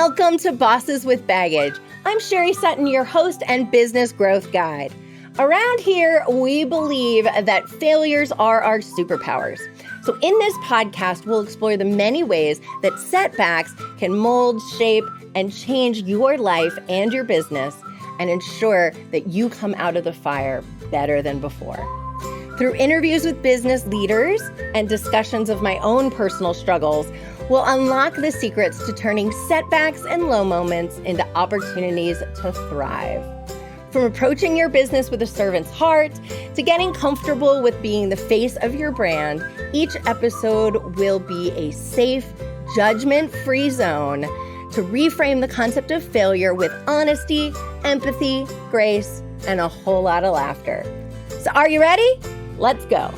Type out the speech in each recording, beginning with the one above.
Welcome to Bosses with Baggage. I'm Sherry Sutton, your host and business growth guide. Around here, we believe that failures are our superpowers. So in this podcast, we'll explore the many ways that setbacks can mold, shape, and change your life and your business and ensure that you come out of the fire better than before. Through interviews with business leaders and discussions of my own personal struggles, we'll unlock the secrets to turning setbacks and low moments into opportunities to thrive. From approaching your business with a servant's heart to getting comfortable with being the face of your brand, each episode will be a safe, judgment-free zone to reframe the concept of failure with honesty, empathy, grace, and a whole lot of laughter. So are you ready? Let's go.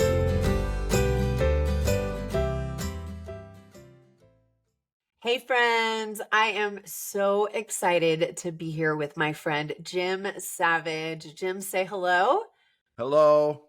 Hey friends, I am so excited to be here with my friend Jim Savage. Jim, say hello. Hello.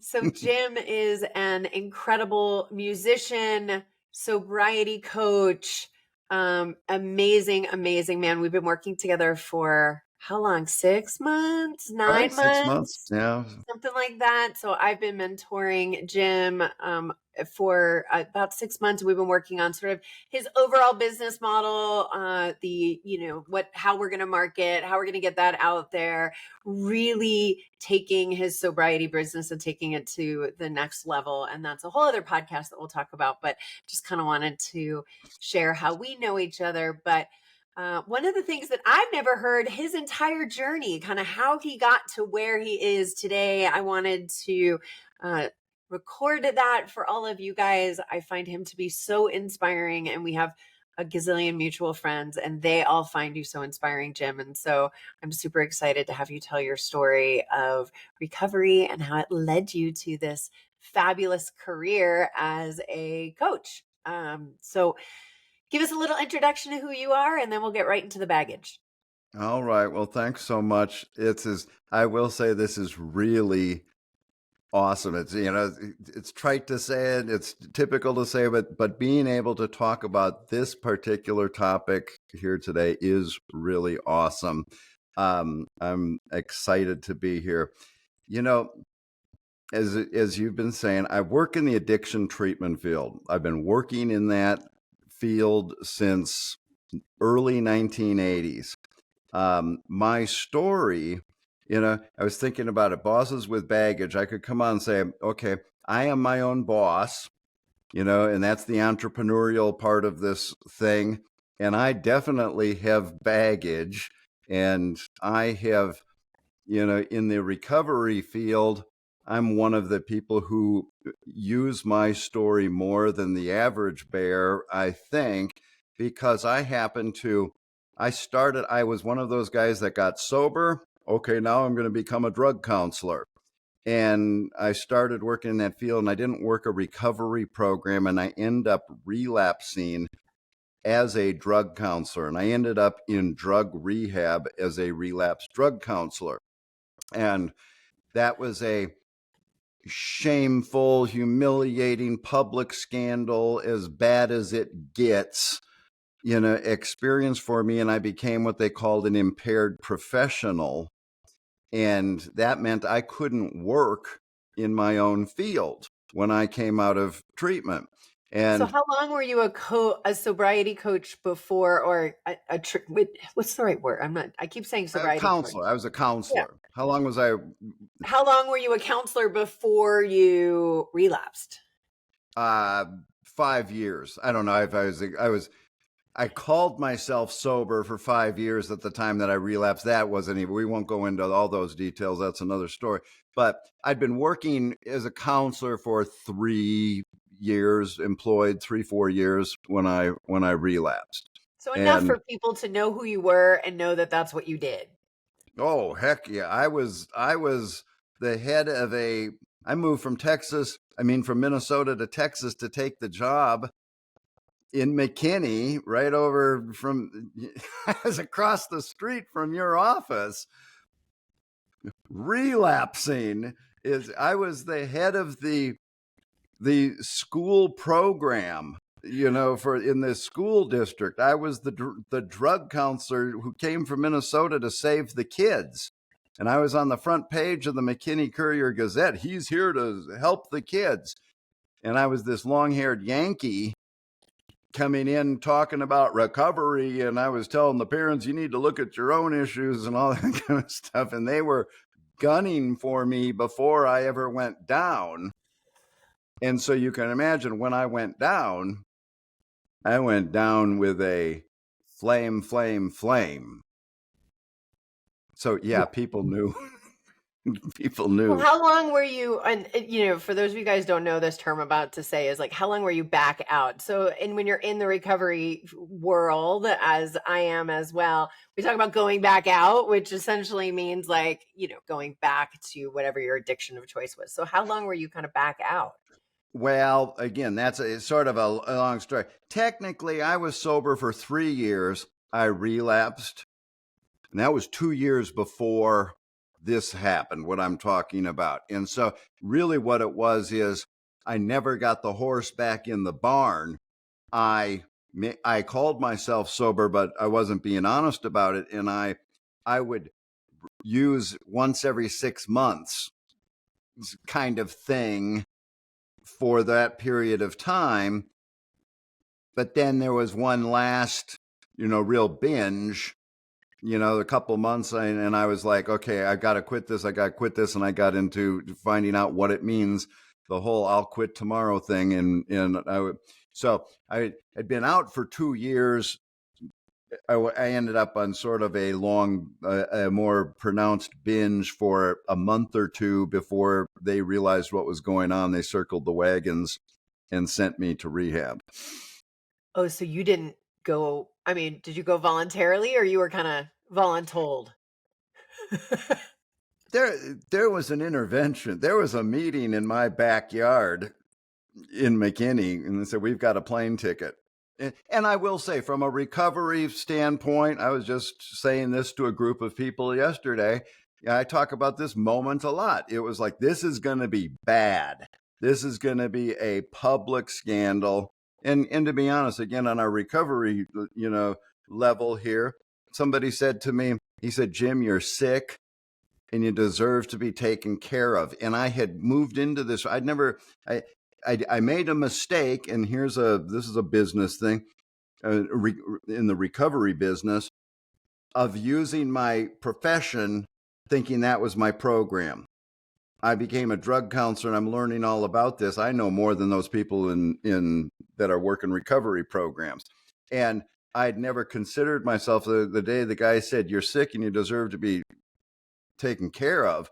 So Jim is an incredible musician, sobriety coach, amazing man. We've been working together for how long? 6 months? 9 months? 6 months, yeah. Something like that. So I've been mentoring Jim for about 6 months. We've been working on sort of his overall business model, how we're going to market, how we're going to get that out there, really taking his sobriety business and taking it to the next level. And that's a whole other podcast that we'll talk about, but just kind of wanted to share how we know each other. But one of the things that I've never heard, his entire journey, kind of how he got to where he is today. I wanted to record that for all of you guys. I find him to be so inspiring, and we have a gazillion mutual friends, and they all find you so inspiring, Jim. And so I'm super excited to have you tell your story of recovery and how it led you to this fabulous career as a coach. So give us a little introduction to who you are, and then we'll get right into the baggage. All right. Well, thanks so much. I will say this is really awesome. It's trite to say it, it's typical to say, but being able to talk about this particular topic here today is really awesome. I'm excited to be here. As you've been saying, I work in the addiction treatment field. I've been working in that field since early 1980s. My story, I was thinking about it. Bosses with baggage. I could come on and say, okay, I am my own boss, and that's the entrepreneurial part of this thing. And I definitely have baggage, and I have, in the recovery field, I'm one of the people who use my story more than the average bear, I think, because I was one of those guys that got sober. Okay, now I'm going to become a drug counselor. And I started working in that field, and I didn't work a recovery program, and I ended up relapsing as a drug counselor. And I ended up in drug rehab as a relapsed drug counselor. And that was a shameful, humiliating public scandal, as bad as it gets, experience for me. And I became what they called an impaired professional. And that meant I couldn't work in my own field when I came out of treatment. And so how long were you a sobriety coach before, or what's the right word? I keep saying sobriety counselor. I was a counselor. Yeah. How long were you a counselor before you relapsed? 5 years. I don't know if I called myself sober for 5 years at the time that I relapsed. That wasn't even, we won't go into all those details. That's another story. But I'd been working as a counselor for 3 years, employed 3-4 years when I relapsed. So enough for people to know who you were and know that that's what you did. Oh, heck yeah. I was the head of I moved from Minnesota to Texas to take the job in McKinney, right over from, I was across the street from your office. Relapsing I was the head of the school program for in this school district. I was the drug counselor who came from Minnesota to save the kids. And I was on the front page of the McKinney Courier Gazette. He's here to help the kids. And I was this long-haired Yankee coming in talking about recovery, and I was telling the parents, you need to look at your own issues and all that kind of stuff. And they were gunning for me before I ever went down. And so you can imagine when I went down with a flame, flame, flame. So yeah, people knew. People Well, knew. how long were you, and for those of you guys don't know, this term I'm about to say is like, how long were you back out? So, and when you're in the recovery world, as I am as well, we talk about going back out, which essentially means like, going back to whatever your addiction of choice was. So how long were you kind of back out? Well, again, that's sort of a long story. Technically, I was sober for 3 years. I relapsed, and that was 2 years before this happened, what I'm talking about. And so really what it was is I never got the horse back in the barn. I called myself sober, but I wasn't being honest about it. And I would use once every 6 months kind of thing for that period of time. But then there was one last, real binge, a couple months, and I was like, okay, I got to quit this. And I got into finding out what it means, the whole I'll quit tomorrow thing. So I had been out for 2 years. I ended up on sort of a more pronounced binge for a month or two before they realized what was going on. They circled the wagons and sent me to rehab. Oh, so you didn't go, I mean, did you go voluntarily or you were kind of voluntold? There was an intervention. There was a meeting in my backyard in McKinney, and they said, we've got a plane ticket. And I will say, from a recovery standpoint, I was just saying this to a group of people yesterday. I talk about this moment a lot. It was like, this is going to be bad. This is going to be a public scandal. And to be honest, again, on our recovery, level here, somebody said to me, he said, Jim, you're sick and you deserve to be taken care of. And I had moved into this. I made a mistake, and this is a business thing, in the recovery business, of using my profession thinking that was my program. I became a drug counselor, and I'm learning all about this. I know more than those people in that are working recovery programs. And I'd never considered myself, the day the guy said, you're sick and you deserve to be taken care of,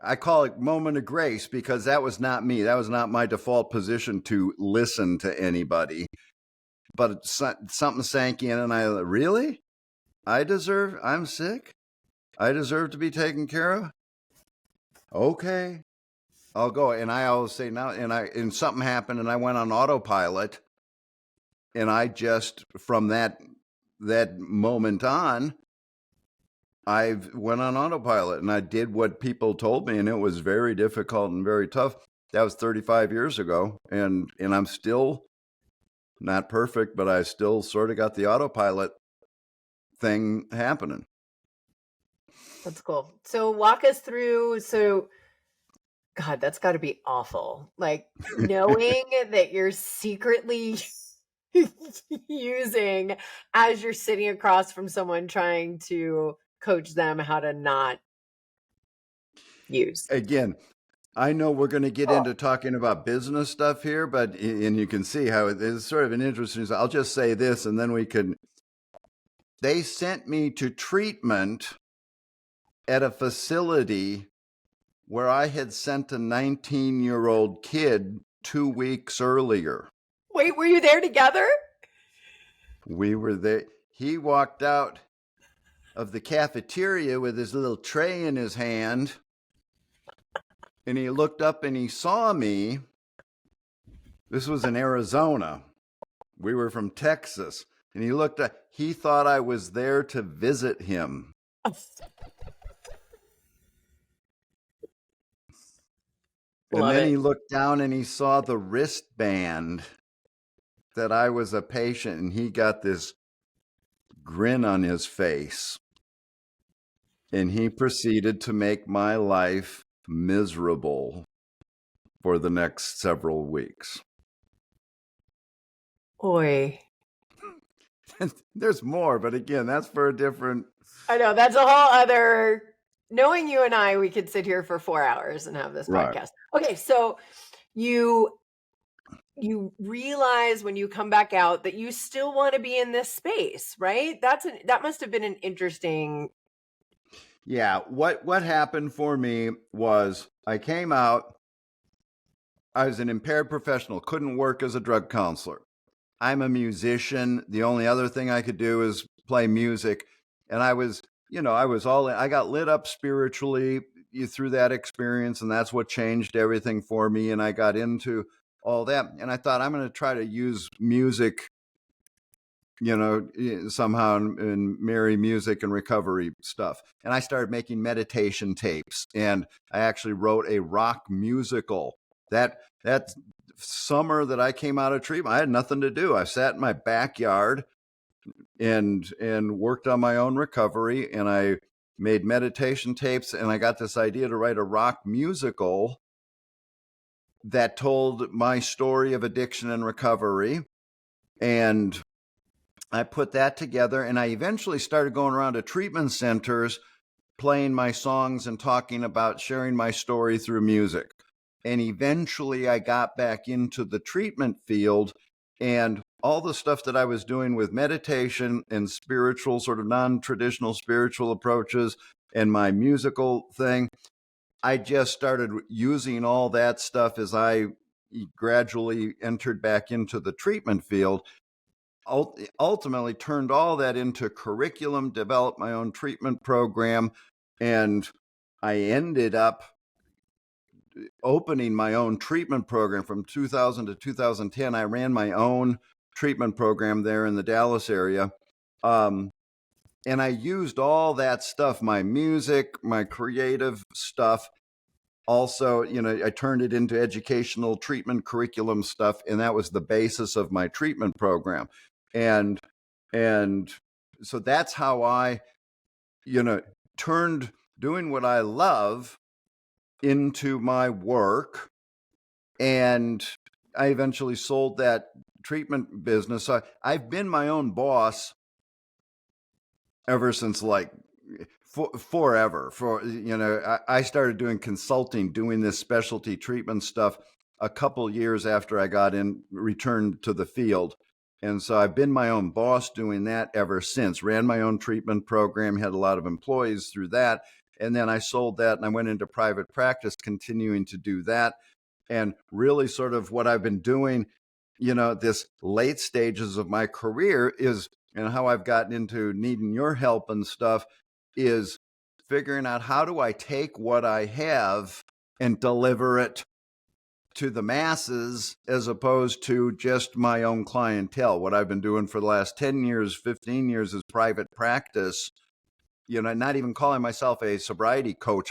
I call it moment of grace, because that was not me. That was not my default position to listen to anybody. But something sank in, and really? I'm sick? I deserve to be taken care of? Okay, I'll go. And I always say now, and something happened, and I went on autopilot. And I just, from that moment on, I went on autopilot, and I did what people told me, and it was very difficult and very tough. That was 35 years ago, and I'm still not perfect, but I still sort of got the autopilot thing happening. That's cool. So walk us through. So, God, that's got to be awful. Like knowing that you're secretly using as you're sitting across from someone trying to coach them how to not use. Again, I know we're going to get into talking about business stuff here, and you can see how it is sort of an interesting. I'll just say this, and then they sent me to treatment at a facility where I had sent a 19-year-old kid 2 weeks earlier. Wait, were you there together? We were there. He walked out of the cafeteria with his little tray in his hand, and he looked up and he saw me. This was in Arizona. We were from Texas. And he looked up, he thought I was there to visit him. And then he looked down and he saw the wristband that I was a patient, and he got this grin on his face, and he proceeded to make my life miserable for the next several weeks. Boy. There's more, but again, that's for a different. I know that's a whole other. Knowing you and I, we could sit here for 4 hours and have this Right. podcast. Okay, so you realize when you come back out that you still want to be in this space, right? That must have been an interesting. Yeah, what happened for me was I came out. I was an impaired professional, couldn't work as a drug counselor. I'm a musician. The only other thing I could do is play music. And I was, I was all in. I got lit up spiritually through that experience. And that's what changed everything for me. And I got into all that. And I thought, I'm going to try to use music, somehow, and marry music and recovery stuff. And I started making meditation tapes. And I actually wrote a rock musical. That summer that I came out of treatment, I had nothing to do. I sat in my backyard and worked on my own recovery, and I made meditation tapes, and I got this idea to write a rock musical that told my story of addiction and recovery. And I put that together, and I eventually started going around to treatment centers playing my songs and talking about sharing my story through music. And eventually I got back into the treatment field, and all the stuff that I was doing with meditation and spiritual, sort of non-traditional spiritual approaches, and my musical thing, I just started using all that stuff as I gradually entered back into the treatment field. Ultimately turned all that into curriculum, developed my own treatment program, and I ended up opening my own treatment program from 2000 to 2010. I ran my own treatment program there in the Dallas area. And I used all that stuff, my music, my creative stuff. Also, I turned it into educational treatment curriculum stuff, and that was the basis of my treatment program. And so that's how I, turned doing what I love into my work. And I eventually sold that treatment business. So I've been my own boss ever since, like, forever. I started doing consulting, doing this specialty treatment stuff a couple years after I returned to the field. And so I've been my own boss doing that ever since. Ran my own treatment program, had a lot of employees through that. And then I sold that and I went into private practice, continuing to do that. And really sort of what I've been doing, this late stages of my career is, and how I've gotten into needing your help and stuff, is figuring out how do I take what I have and deliver it to the masses as opposed to just my own clientele. What I've been doing for the last 10 years, 15 years is private practice, not even calling myself a sobriety coach.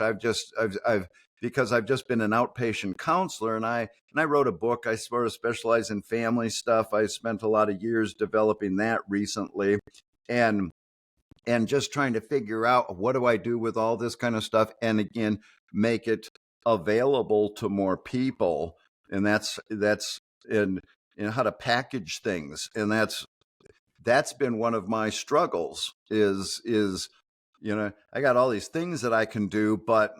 Because I've just been an outpatient counselor, and I wrote a book. I sort of specialize in family stuff. I spent a lot of years developing that recently, and just trying to figure out what do I do with all this kind of stuff, and again, make it available to more people. And that's in how to package things. And that's been one of my struggles is I got all these things that I can do, but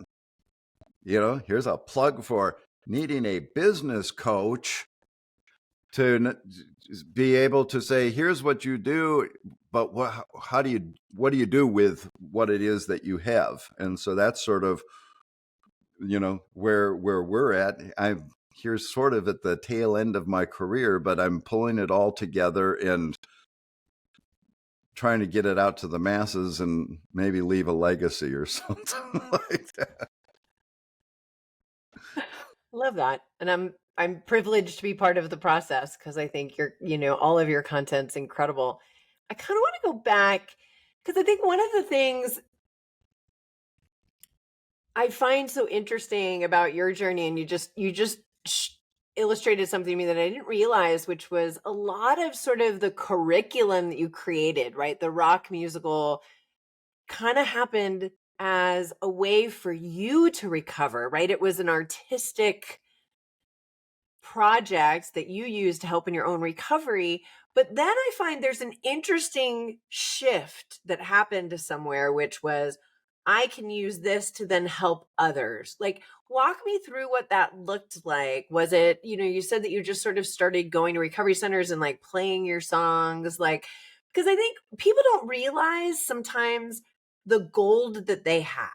here's a plug for needing a business coach to be able to say, here's what you do, but what do you do with what it is that you have? And so that's sort of, where we're at. I'm here sort of at the tail end of my career, but I'm pulling it all together and trying to get it out to the masses and maybe leave a legacy or something like that. Love that. And I'm privileged to be part of the process because I think all of your content's incredible. I kind of want to go back because I think one of the things I find so interesting about your journey, and you just illustrated something to me that I didn't realize, which was a lot of sort of the curriculum that you created, right? The rock musical kind of happened as a way for you to recover, right? It was an artistic project that you use to help in your own recovery. But then I find there's an interesting shift that happened to somewhere, which was I can use this to then help others. Like, walk me through what that looked like. Was it, you said that you just sort of started going to recovery centers and like playing your songs, like, because I think people don't realize sometimes the gold that they have,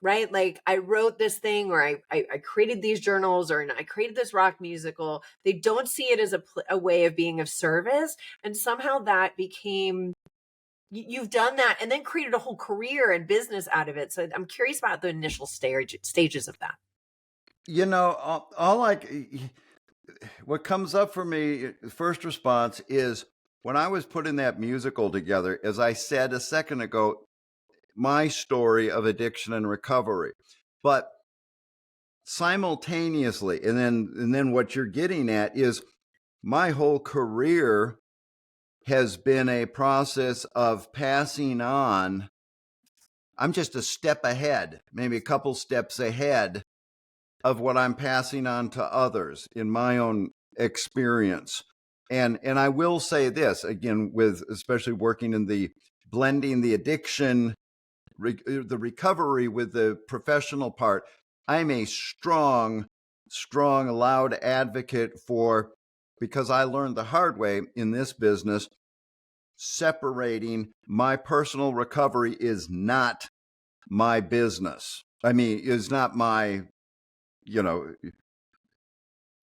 right? Like, I wrote this thing, or I created these journals, or I created this rock musical. They don't see it as a way of being of service. And somehow that became, you've done that and then created a whole career and business out of it. So I'm curious about the initial stages of that. What comes up for me, first response is when I was putting that musical together, as I said a second ago, my story of addiction and recovery. But simultaneously, and then what you're getting at is my whole career has been a process of passing on. I'm just a step ahead, maybe a couple steps ahead of what I'm passing on to others in my own experience. And I will say this again, with especially working in the blending the addiction, the recovery with the professional part. I'm a strong, loud advocate for, because I learned the hard way in this business, separating my personal recovery is not my business. I mean, is not my, you know,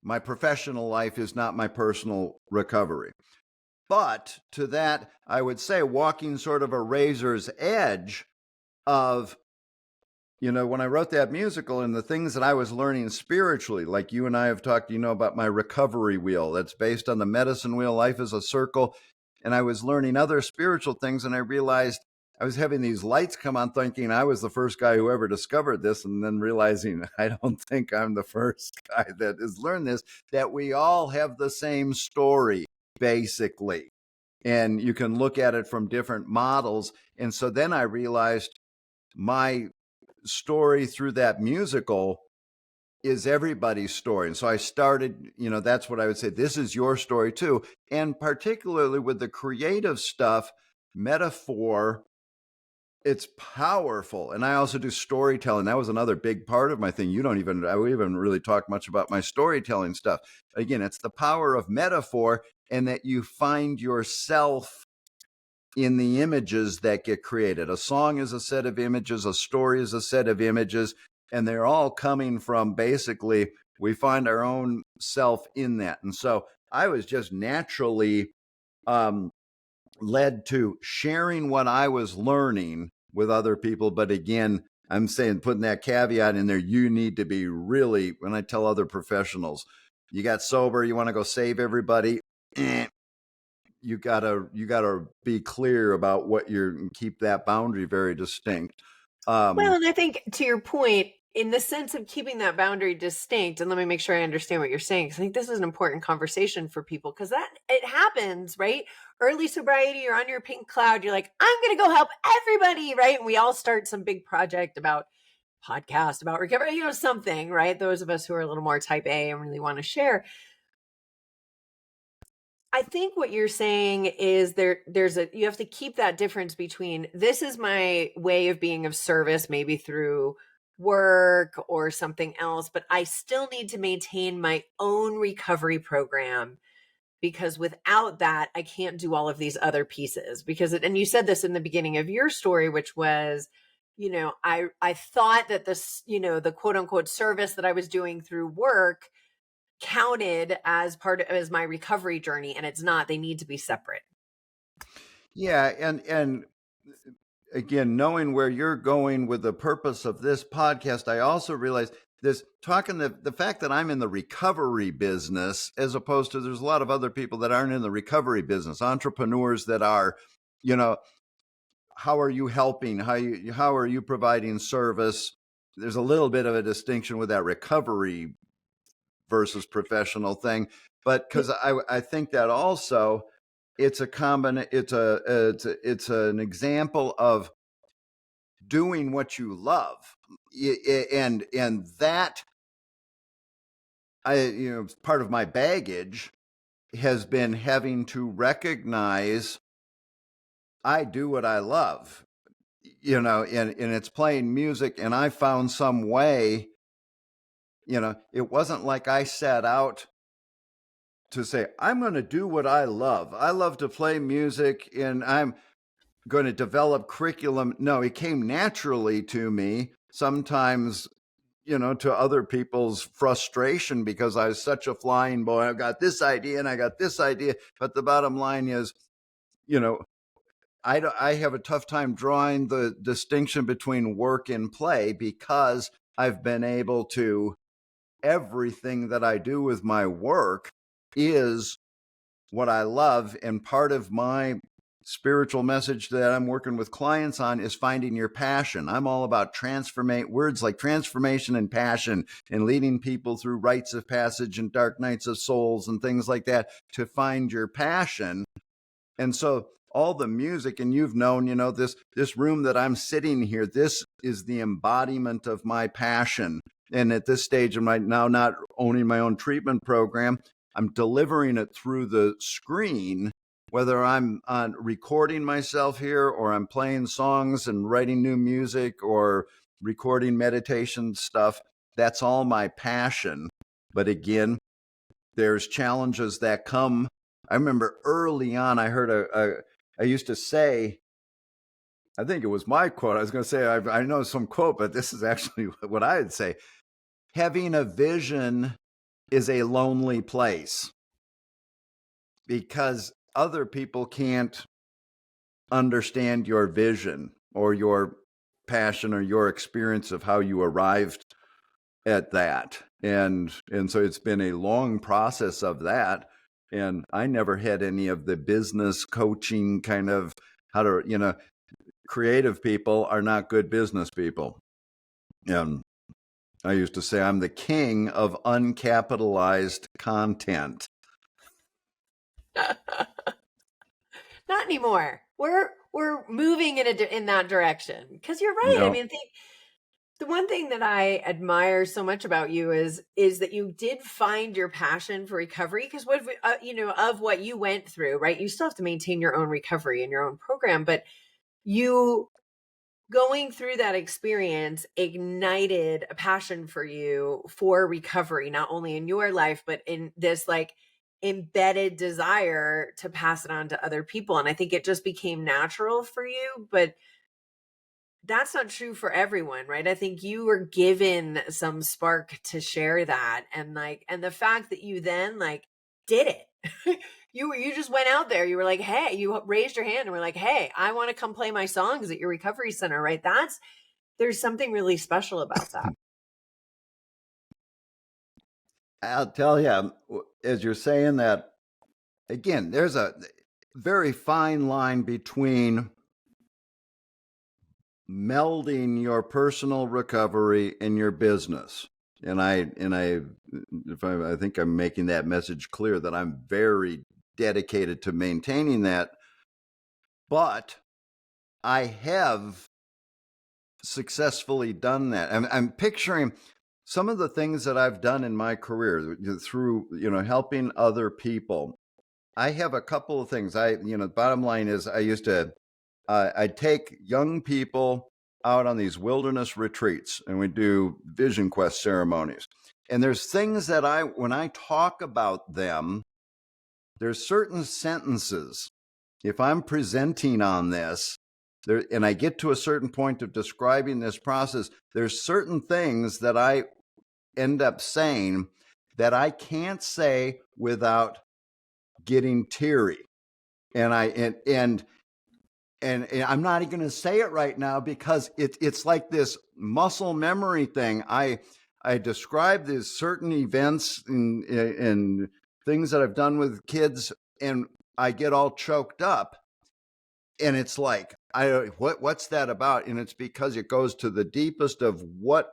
my professional life is not my personal recovery. But to that, I would say walking sort of a razor's edge of, when I wrote that musical and the things that I was learning spiritually, like you and I have talked, about my recovery wheel that's based on the medicine wheel, life is a circle. And I was learning other spiritual things. And I realized I was having these lights come on thinking I was the first guy who ever discovered this. And then realizing I don't think I'm the first guy that has learned this, that we all have the same story, basically. And you can look at it from different models. And so then I realized my story through that musical is everybody's story. And so I started, that's what I would say. This is your story too. And particularly with the creative stuff, metaphor, it's powerful. And I also do storytelling. That was another big part of my thing. I haven't really talked much about my storytelling stuff. Again, it's the power of metaphor, and that you find yourself in the images that get created. A song is a set of images, a story is a set of images, and they're all coming from, basically, we find our own self in that. And so I was just naturally led to sharing what I was learning with other people. But again, I'm saying, putting that caveat in there, you need to be really, when I tell other professionals, you got sober, you want to go save everybody, you gotta be clear about what keep that boundary very distinct. Well, and I think, to your point, in the sense of keeping that boundary distinct, and let me make sure I understand what you're saying, because I think this is an important conversation for people, because that it happens, right? Early sobriety, you're on your pink cloud, you're like, I'm going to go help everybody, right? And we all start some big project about podcast, about recovery, something, right? Those of us who are a little more type A and really want to share. I think what you're saying is you have to keep that difference between, this is my way of being of service, maybe through work or something else, but I still need to maintain my own recovery program, because without that, I can't do all of these other pieces. And you said this in the beginning of your story, which was, I thought that this, the quote unquote service that I was doing through work counted as my recovery journey, and it's not. They need to be separate. Yeah, and again, knowing where you're going with the purpose of this podcast, I also realized this, talking the fact that I'm in the recovery business, as opposed to, there's a lot of other people that aren't in the recovery business, entrepreneurs that are, how are you helping? How are you providing service? There's a little bit of a distinction with that recovery versus professional thing. But because I think that also it's it's an example of doing what you love, and that part of my baggage has been having to recognize I do what I love, and it's playing music, and I found some way, it wasn't like I set out to say, I'm going to do what I love. I love to play music and I'm going to develop curriculum. No, it came naturally to me, sometimes, to other people's frustration because I was such a flying boy. I've got this idea and I got this idea. But the bottom line is, I have a tough time drawing the distinction between work and play because I've been able to, everything that I do with my work is what I love. And part of my spiritual message that I'm working with clients on is finding your passion. I'm all about words like transformation and passion and leading people through rites of passage and dark nights of souls and things like that to find your passion. And so all the music, and you've known, this room that I'm sitting here, this is the embodiment of my passion. And at this stage, I'm right now not owning my own treatment program. I'm delivering it through the screen, whether I'm recording myself here or I'm playing songs and writing new music or recording meditation stuff. That's all my passion. But again, there's challenges that come. I remember early on, I heard I used to say, I think it was my quote. I was going to say, I know some quote, but this is actually what I would say. Having a vision is a lonely place because other people can't understand your vision or your passion or your experience of how you arrived at that. And so it's been a long process of that. And I never had any of the business coaching kind of how to, creative people are not good business people. And I used to say I'm the king of uncapitalized content. Not anymore. We're moving in that direction because you're right. I mean, the one thing that I admire so much about you is that you did find your passion for recovery, because what of what you went through, right? You still have to maintain your own recovery and your own program, but you going through that experience ignited a passion for you for recovery, not only in your life, but in this like embedded desire to pass it on to other people. And I think it just became natural for you, but that's not true for everyone, right? I think you were given some spark to share that. And the fact that you then did it, you just went out there, you were like, hey, you raised your hand and were like, hey, I want to come play my songs at your recovery center, right? There's something really special about that. I'll tell you, as you're saying that, again, there's a very fine line between melding your personal recovery and your business. And I think I'm making that message clear that I'm very dedicated to maintaining that. But I have successfully done that. I'm picturing some of the things that I've done in my career through, helping other people. I have a couple of things. The bottom line is I used to, I'd take young people out on these wilderness retreats and we do vision quest ceremonies. And there's things that when I talk about them, there's certain sentences. If I'm presenting on this, and I get to a certain point of describing this process, there's certain things that I end up saying that I can't say without getting teary. And I'm not even going to say it right now because it's like this muscle memory thing. I describe these certain events and things that I've done with kids, and I get all choked up. And it's like, what's that about? And it's because it goes to the deepest of what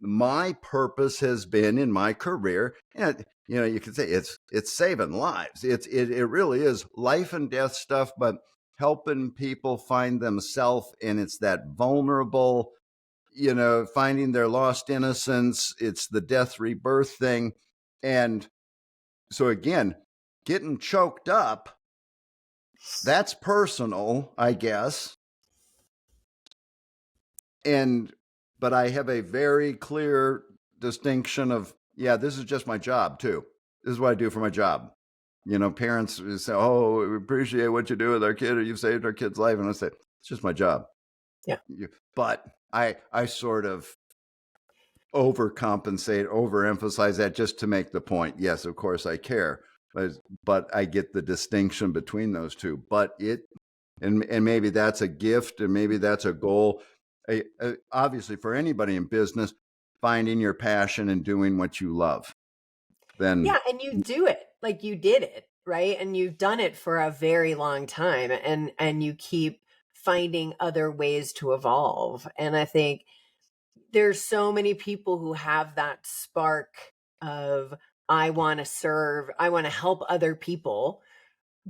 my purpose has been in my career, and you can say it's saving lives. It really is life and death stuff, but helping people find themselves, and it's that vulnerable, finding their lost innocence. It's the death rebirth thing. And so again, getting choked up, that's personal, I guess. But I have a very clear distinction of, this is just my job too. This is what I do for my job. Parents say, "Oh, we appreciate what you do with our kid, or you've saved our kid's life." And I say, it's just my job. Yeah. But I sort of overcompensate, overemphasize that just to make the point. Yes, of course I care, but I get the distinction between those two. But and maybe that's a gift, and maybe that's a goal. Obviously, for anybody in business, finding your passion and doing what you love. Then and you do it, like you did it, right? And you've done it for a very long time, and you keep finding other ways to evolve. And I think there's so many people who have that spark of, I want to serve, I want to help other people,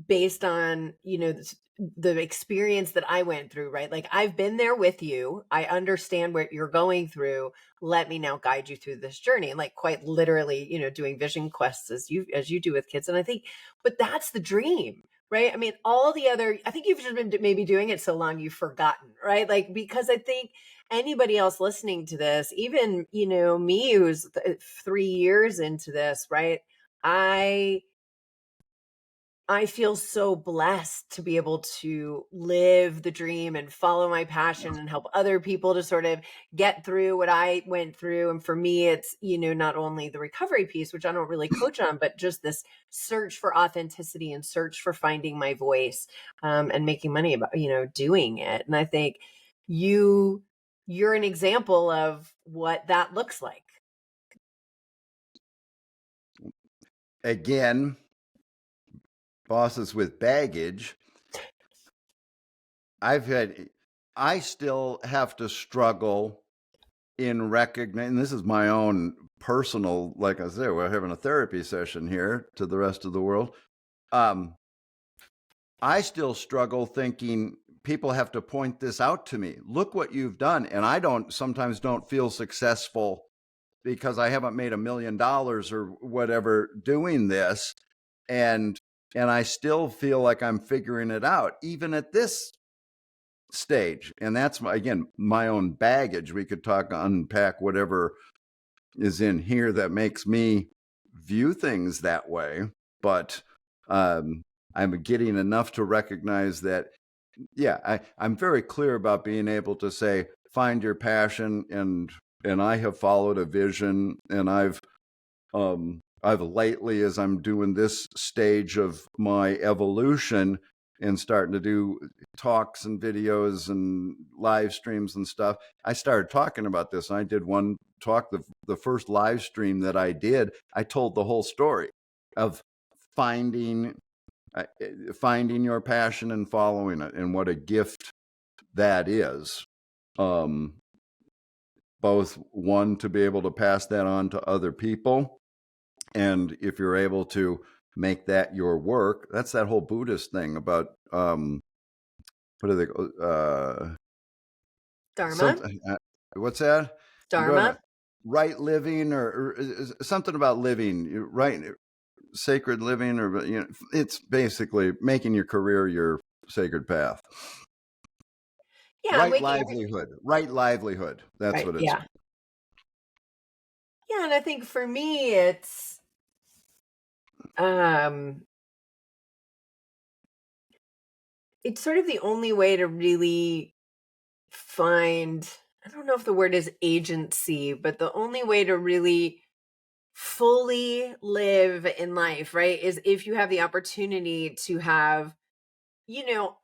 based on, the experience that I went through, right? Like, I've been there with you. I understand what you're going through. Let me now guide you through this journey. And like, quite literally, doing vision quests as you do with kids. And I think, but that's the dream, right? I mean, I think you've just been maybe doing it so long you've forgotten, right? Like, because I think anybody else listening to this, even, me, who's 3 years into this, right? I feel so blessed to be able to live the dream and follow my passion and help other people to sort of get through what I went through. And for me, it's, not only the recovery piece, which I don't really coach on, but just this search for authenticity and search for finding my voice, and making money about, doing it. And I think you're an example of what that looks like. again, bosses with baggage. I still have to struggle in recognizing, this is my own personal, like I said, we're having a therapy session here to the rest of the world. I still struggle thinking people have to point this out to me. Look what you've done. And I sometimes don't feel successful because I haven't made $1 million or whatever doing this. And I still feel like I'm figuring it out, even at this stage. And that's again, my own baggage. We could unpack whatever is in here that makes me view things that way. But I'm getting enough to recognize that, I'm very clear about being able to say, find your passion. And I have followed a vision, and I've lately, as I'm doing this stage of my evolution and starting to do talks and videos and live streams and stuff, I started talking about this. And I did one talk, the first live stream that I did, I told the whole story of finding your passion and following it, and what a gift that is. Both, one, to be able to pass that on to other people, and if you're able to make that your work, that's that whole Buddhist thing about what do they Dharma. What's that? Dharma. Right living, or something about living right, sacred living, or it's basically making your career your sacred path. Right livelihood. That's right, what it's. Yeah, and I think for me, it's sort of the only way to really find, I don't know if the word is agency, but the only way to really fully live in life, right, is if you have the opportunity to have,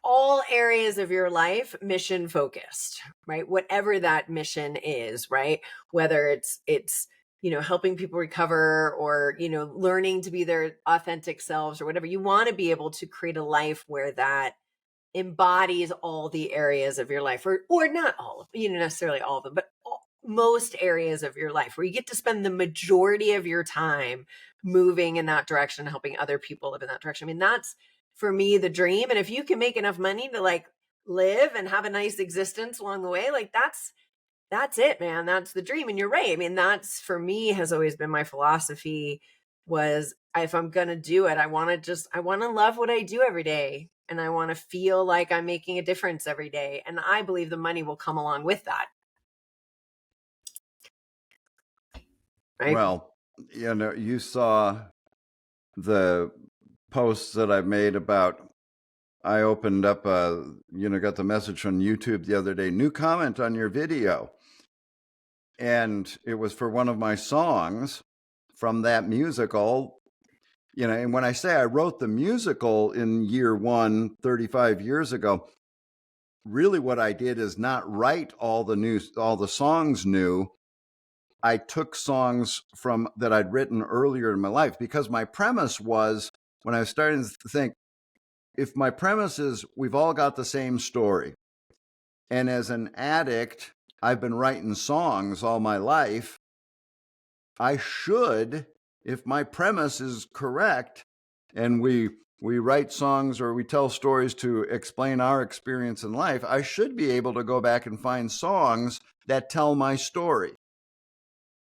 all areas of your life mission focused, right? Whatever that mission is, right? Whether it's, helping people recover, or, learning to be their authentic selves, or whatever. You want to be able to create a life where that embodies all the areas of your life, or not all of, necessarily all of them, but most areas of your life, where you get to spend the majority of your time moving in that direction, helping other people live in that direction. I mean, that's for me the dream. And if you can make enough money to like live and have a nice existence along the way, like that's it, man. That's the dream. And you're right. I mean, that's for me has always been my philosophy was if I'm going to do it, I want to love what I do every day. And I want to feel like I'm making a difference every day. And I believe the money will come along with that. Right. Well, you saw the posts that I've made about, I opened up got the message from YouTube the other day, new comment on your video. And it was for one of my songs from that musical. And when I say I wrote the musical in year one, 35 years ago, really what I did is not write all the songs new. I took songs from that I'd written earlier in my life, because my premise was, when I was starting to think, if my premise is we've all got the same story, and as an addict, I've been writing songs all my life, I should, if my premise is correct, and we write songs or we tell stories to explain our experience in life, I should be able to go back and find songs that tell my story.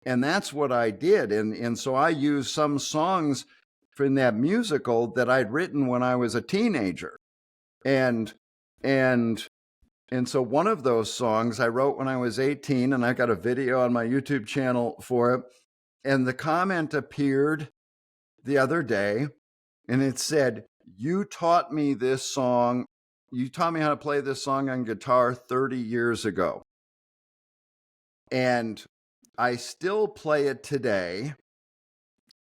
And that's what I did. And so I used some songs from that musical that I'd written when I was a teenager. And so one of those songs I wrote when I was 18, and I got a video on my YouTube channel for it. And the comment appeared the other day, and it said, you taught me this song. You taught me how to play this song on guitar 30 years ago. And I still play it today.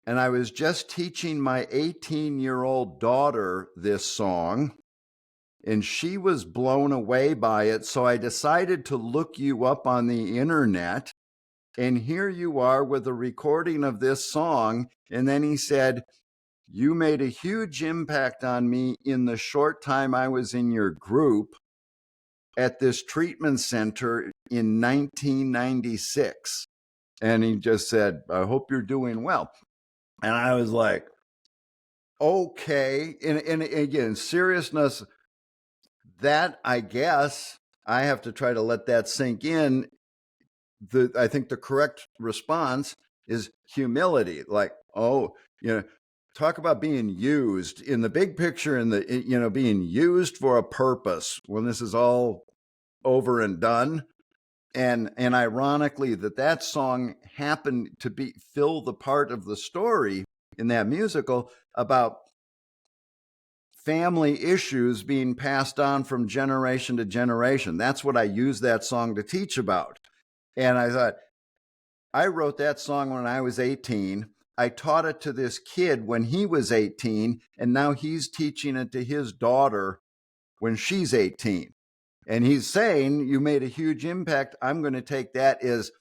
And I was just teaching my 18-year-old daughter this song, and she was blown away by it. So I decided to look you up on the internet, and here you are with a recording of this song. And then he said, you made a huge impact on me in the short time I was in your group at this treatment center in 1996. And he just said, I hope you're doing well. And I was like, okay. And again, seriousness, that, I guess I have to try to let that sink in. I think the correct response is humility. Like, talk about being used in the big picture, and being used for a purpose when this is all over and done. And ironically, that song happened to fill the part of the story in that musical about family issues being passed on from generation to generation. That's what I used that song to teach about. And I thought, I wrote that song when I was 18. I taught it to this kid when he was 18, and now he's teaching it to his daughter when she's 18. And he's saying, you made a huge impact. I'm going to take that as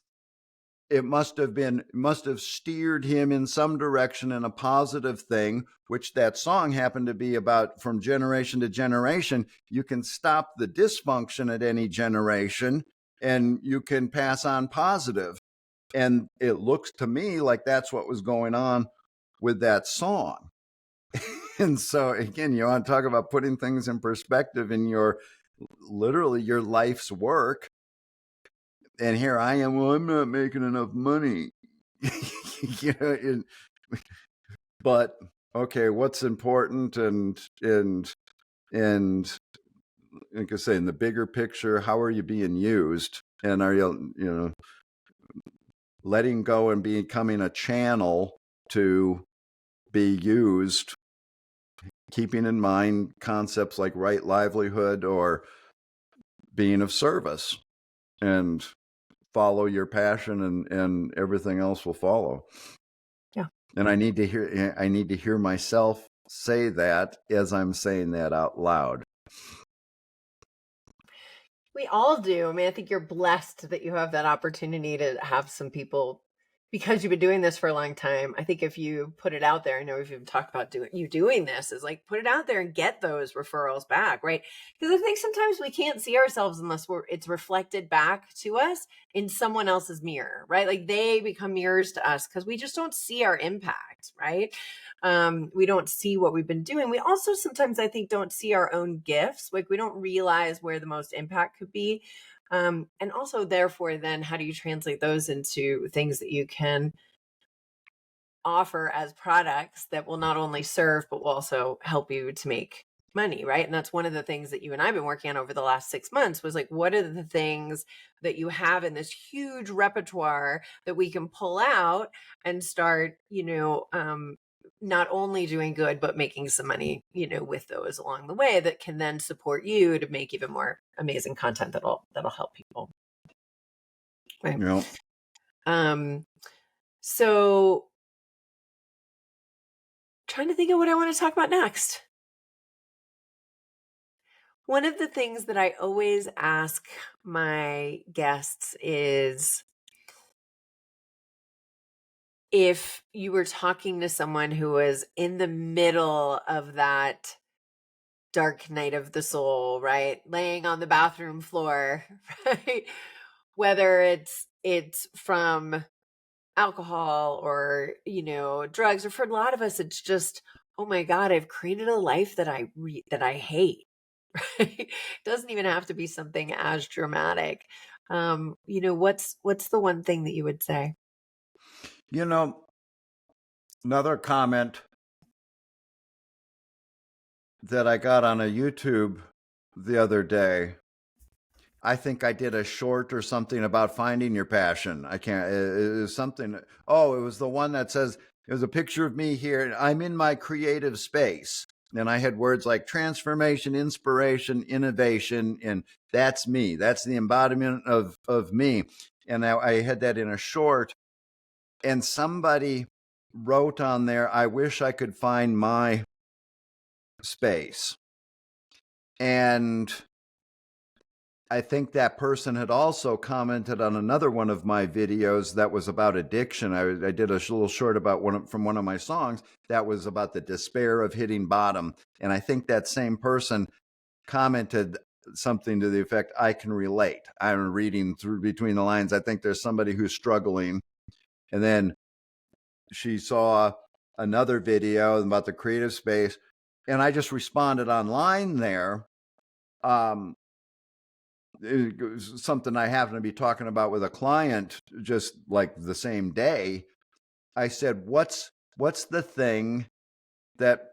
it must have steered him in some direction in a positive thing, which that song happened to be about. From generation to generation, you can stop the dysfunction at any generation, and you can pass on positive. And it looks to me like that's what was going on with that song. And so again, you want to talk about putting things in perspective in literally your life's work. And here I am, well, I'm not making enough money. But okay, what's important? And like I say, in the bigger picture, how are you being used? And are you letting go and becoming a channel to be used, keeping in mind concepts like right livelihood or being of service, and follow your passion, and everything else will follow. Yeah. And I need to hear myself say that as I'm saying that out loud. We all do. I mean, I think you're blessed that you have that opportunity to have some people because you've been doing this for a long time, I think if you put it out there, I know if you've talked about doing this, is like put it out there and get those referrals back, right? Because I think sometimes we can't see ourselves unless it's reflected back to us in someone else's mirror, right? Like they become mirrors to us because we just don't see our impact, right? We don't see what we've been doing. We also sometimes, I think, don't see our own gifts. Like we don't realize where the most impact could be. And also, therefore, then how do you translate those into things that you can offer as products that will not only serve, but will also help you to make money, right? And that's one of the things that you and I've been working on over the last 6 months was like, what are the things that you have in this huge repertoire that we can pull out and start, not only doing good, but making some money, with those along the way that can then support you to make even more amazing content that'll help people. Right. Yeah. So trying to think of what I want to talk about next. One of the things that I always ask my guests is if you were talking to someone who was in the middle of that dark night of the soul, right? Laying on the bathroom floor, right? Whether it's from alcohol or, drugs, or for a lot of us, it's just, oh my God, I've created a life that I hate. Right? Doesn't even have to be something as dramatic. What's the one thing that you would say? You know, another comment that I got on a YouTube the other day. I think I did a short or something about finding your passion. I can't, it was something. Oh, it was the one that says, it was a picture of me here. And I'm in my creative space. And I had words like transformation, inspiration, innovation. And that's me. That's the embodiment of me. And I had that in a short. And somebody wrote on there, I wish I could find my space. And I think that person had also commented on another one of my videos that was about addiction. I did a little short about from one of my songs that was about the despair of hitting bottom. And I think that same person commented something to the effect, I can relate. I'm reading through between the lines. I think there's somebody who's struggling. And then she saw another video about the creative space. And I just responded online there. It was something I happened to be talking about with a client just like the same day. I said, what's the thing that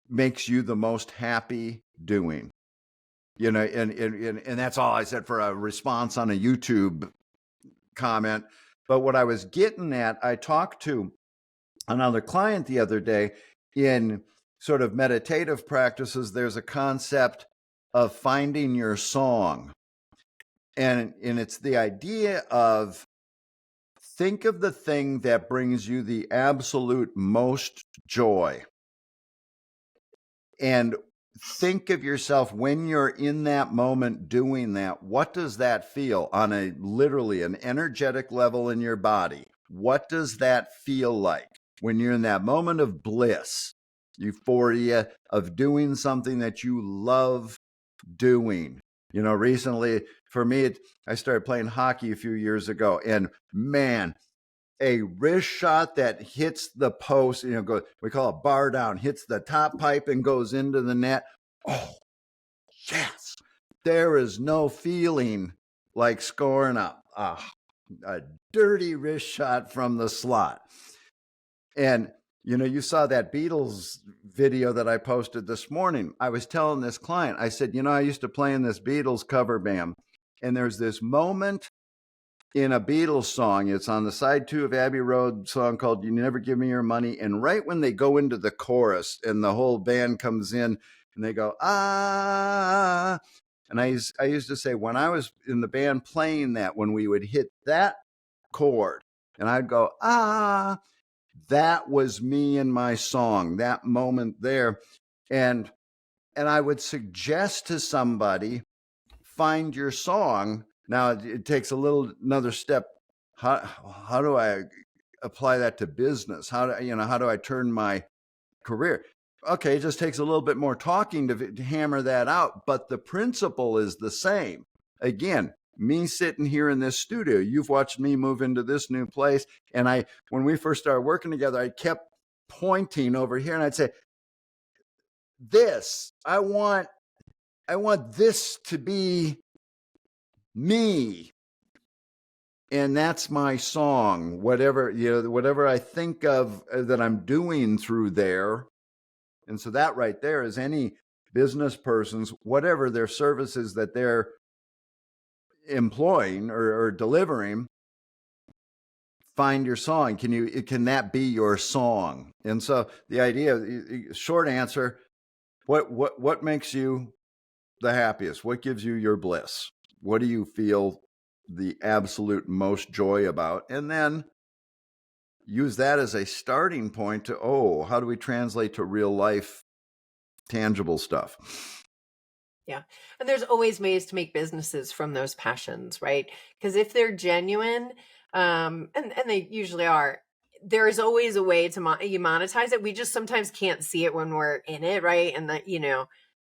makes you the most happy doing? And that's all I said for a response on a YouTube comment. But what I was getting at, I talked to another client the other day in sort of meditative practices. There's a concept of finding your song. And it's the idea of think of the thing that brings you the absolute most joy. And think of yourself when you're in that moment doing that. What does that feel on a literally an energetic level in your body? What does that feel like when you're in that moment of bliss, euphoria of doing something that you love doing? Recently for me, I started playing hockey a few years ago, and man, a wrist shot that hits the post, we call it bar down, hits the top pipe and goes into the net. Oh, yes. There is no feeling like scoring a dirty wrist shot from the slot. And you saw that Beatles video that I posted this morning. I was telling this client, I said, I used to play in this Beatles cover band. And there's this moment in a Beatles song. It's on the side 2 of Abbey Road song called You Never Give Me Your Money. And right when they go into the chorus and the whole band comes in and they go, ah. And I used to say when I was in the band playing that, when we would hit that chord and I'd go, ah, that was me in my song, that moment there. And I would suggest to somebody, find your song. Now it takes another step. How do I apply that to business? How do I turn my career? Okay, it just takes a little bit more talking to hammer that out, but the principle is the same. Again, me sitting here in this studio, you've watched me move into this new place, and when we first started working together, I kept pointing over here, and I'd say, "This, I want this to be me." And that's my song. Whatever I think of that I'm doing through there. And so that right there is any business person's, whatever their services that they're employing or delivering, find your song. Can that be your song? And so the idea, short answer, what makes you the happiest? What gives you your bliss? What do you feel the absolute most joy about? And then use that as a starting point to, how do we translate to real life tangible stuff? Yeah. And there's always ways to make businesses from those passions, right? Because if they're genuine, and they usually are, there is always a way to you monetize it. We just sometimes can't see it when we're in it, right? And that,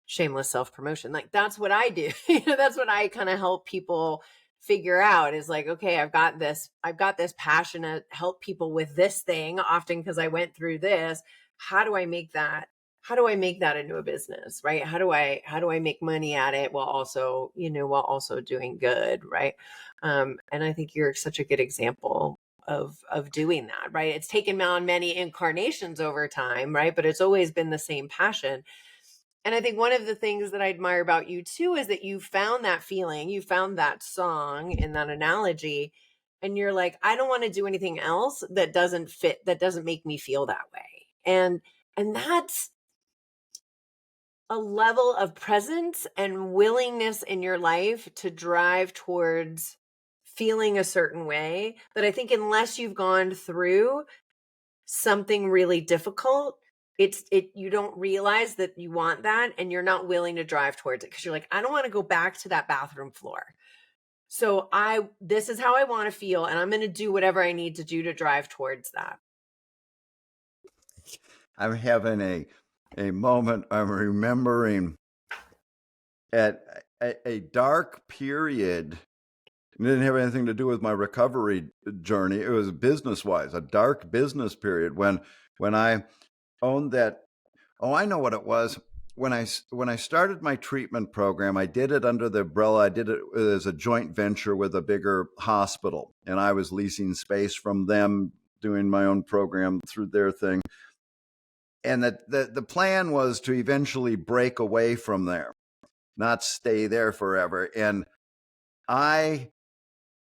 shameless self-promotion. Like that's what I do. That's what I kind of help people figure out is like, okay, I've got this passion to help people with this thing, often because I went through this. How do I make that into a business, right? How do I make money at it while also doing good, right? And I think you're such a good example of doing that, right? It's taken on many incarnations over time, right? But it's always been the same passion. And I think one of the things that I admire about you too is that you found that feeling, you found that song in that analogy, and you're like, I don't want to do anything else that doesn't fit, that doesn't make me feel that way. And that's a level of presence and willingness in your life to drive towards feeling a certain way that I think unless you've gone through something really difficult, you don't realize that you want that and you're not willing to drive towards it because you're like, I don't want to go back to that bathroom floor. So this is how I want to feel and I'm going to do whatever I need to do to drive towards that. I'm having a moment. I'm remembering at a dark period. It didn't have anything to do with my recovery journey. It was business-wise, a dark business period when I owned that. Oh, I know what it was. When I started my treatment program, I did it under the umbrella. I did it as a joint venture with a bigger hospital, and I was leasing space from them, doing my own program through their thing. And the plan was to eventually break away from there, not stay there forever. And I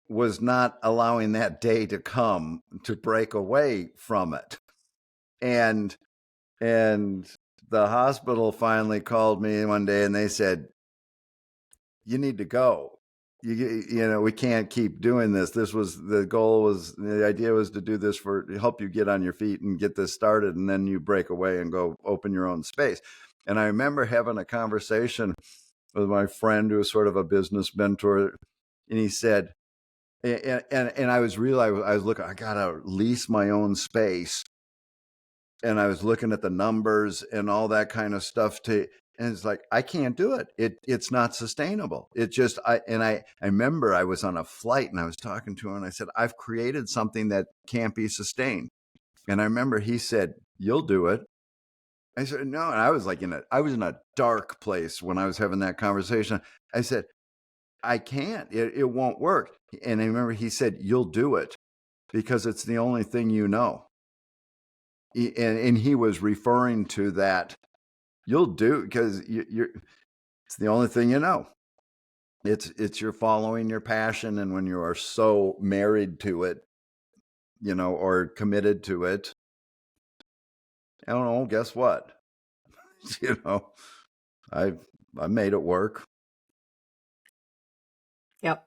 was not allowing that day to come to break away from it. And the hospital finally called me one day and they said, you need to go. We can't keep doing this. The idea was to do this to help you get on your feet and get this started. And then you break away and go open your own space. And I remember having a conversation with my friend who was sort of a business mentor. And he said, and I was looking, I got to lease my own space. And I was looking at the numbers and all that kind of stuff and it's like, I can't do it. It's not sustainable. It just, I remember I was on a flight and I was talking to him and I said, I've created something that can't be sustained. And I remember he said, you'll do it. I said, no. And I was I was in a dark place when I was having that conversation. I said, I can't, it won't work. And I remember he said, you'll do it because it's the only thing you know. And he was referring to that. You'll do because it's the only thing you know. It's you're following your passion, and when you are so married to it, or committed to it, I don't know. Guess what? I made it work. Yep.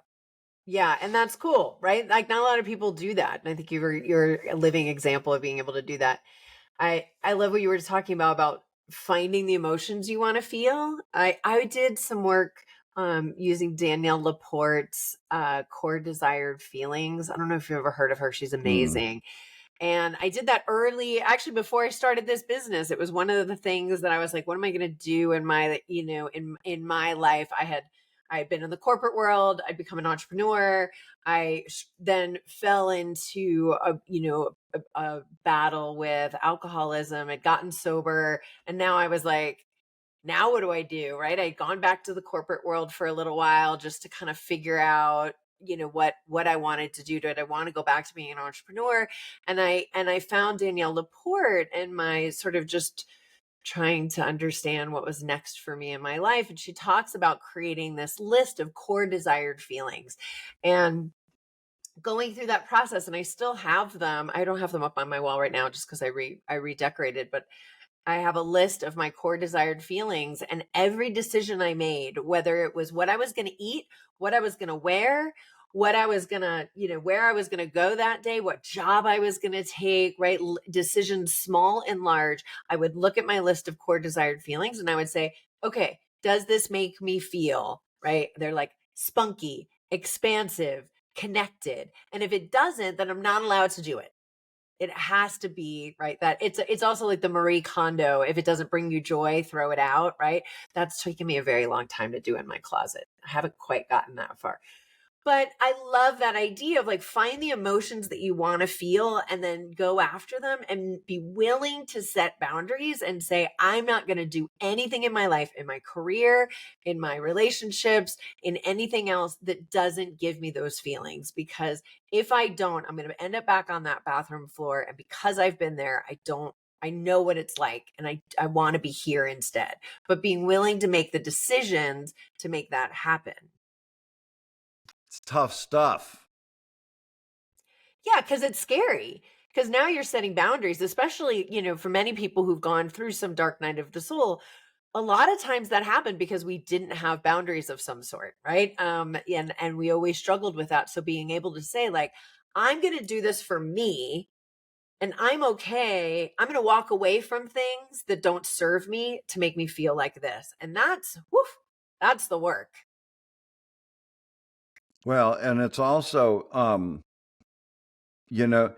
Yeah, and that's cool, right? Like not a lot of people do that, and I think you're a living example of being able to do that. I love what you were talking about finding the emotions you want to feel. I did some work using Danielle Laporte's core desired feelings. I don't know if you've ever heard of her. She's amazing. And I did that early, actually, before I started this business. It was one of the things that I was like, what am I going to do in my, in my life? I had been in the corporate world. I'd become an entrepreneur. Then fell into a battle with alcoholism. I'd gotten sober. And now I was like, now what do I do? Right. I'd gone back to the corporate world for a little while just to kind of figure out, what I wanted to do. Did I want to go back to being an entrepreneur? And I found Danielle Laporte and my sort of just trying to understand what was next for me in my life. And she talks about creating this list of core desired feelings and going through that process. And I still have them. I don't have them up on my wall right now just because I redecorated, but I have a list of my core desired feelings, and every decision I made, whether it was what I was going to eat, what I was going to wear, what I was going to, where I was going to go that day, what job I was going to take, right? Decisions small and large. I would look at my list of core desired feelings and I would say, okay, does this make me feel, right? They're like spunky, expansive, connected. And if it doesn't, then I'm not allowed to do it. It has to be, right, that it's also like the Marie Kondo, if it doesn't bring you joy, throw it out, right? That's taken me a very long time to do in my closet. I haven't quite gotten that far. But I love that idea of like find the emotions that you want to feel and then go after them and be willing to set boundaries and say, I'm not going to do anything in my life, in my career, in my relationships, in anything else that doesn't give me those feelings. Because if I don't, I'm going to end up back on that bathroom floor. And because I've been there, I know what it's like. And I want to be here instead. But being willing to make the decisions to make that happen. It's tough stuff. Yeah, because it's scary. Because now you're setting boundaries, especially, for many people who've gone through some dark night of the soul. A lot of times that happened because we didn't have boundaries of some sort, right? And we always struggled with that. So being able to say, like, I'm going to do this for me, and I'm okay. I'm going to walk away from things that don't serve me to make me feel like this, and that's the work. Well, and it's also, again,